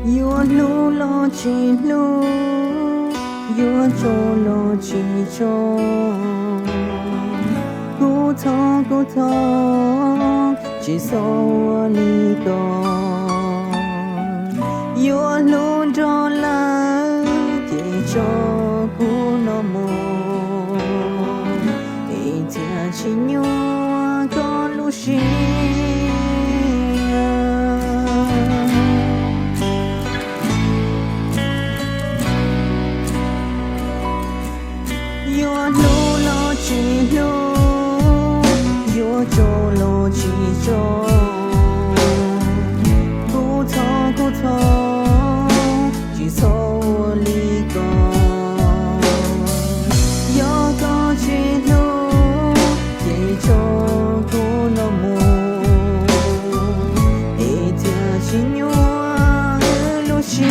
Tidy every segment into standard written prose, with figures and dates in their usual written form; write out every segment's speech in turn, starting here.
Yua lu lo chi lu, yua cho lo chi cho. Cụ thọ, chỉ sau ly con. Yua lu cho la, chỉ cho cụ nó mù. Ý thia chỉ nhua con lu xì. Yua lu lo chi lu, yua cho lo chi cho. Cụ thọ, chỉ sau ly con. Yo có chi lu, vậy cho cụ nó mù. Ý thia chỉ nhua lu chi.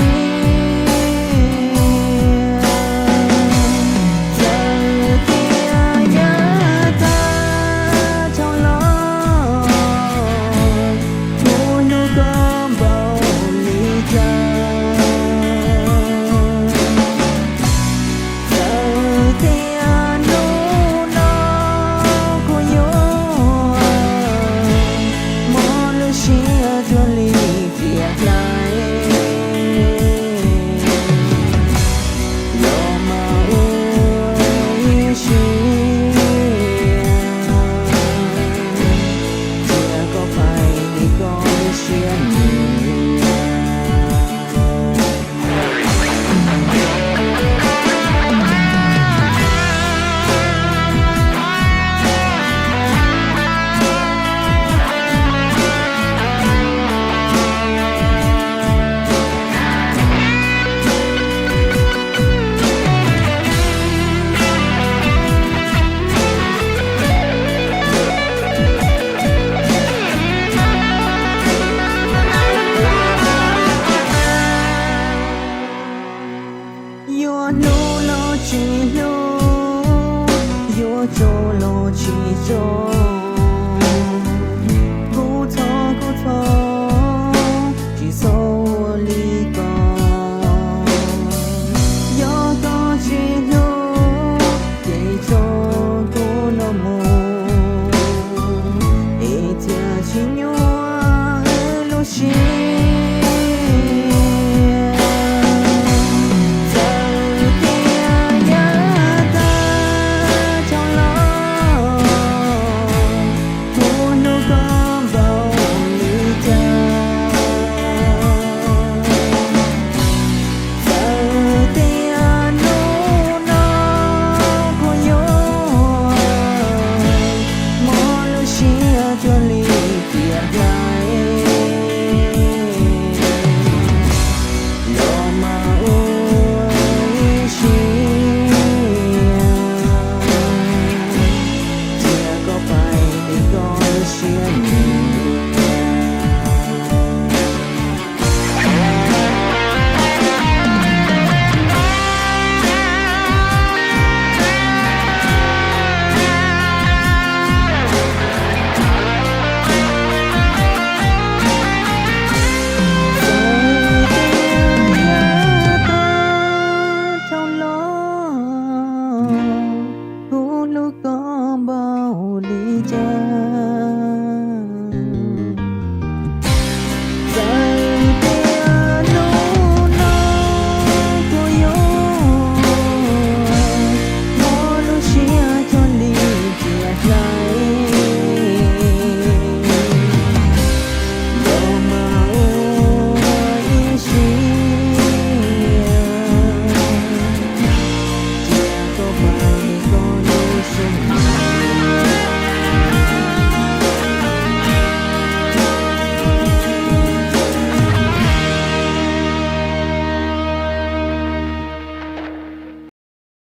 Yua lu lo chi lu, yua cho lo chi cho. Cụ thọ, chỉ sau ly con. Yo có chi lu, vậy cho cụ nó mù. Ý thia chỉ nhua lu chi.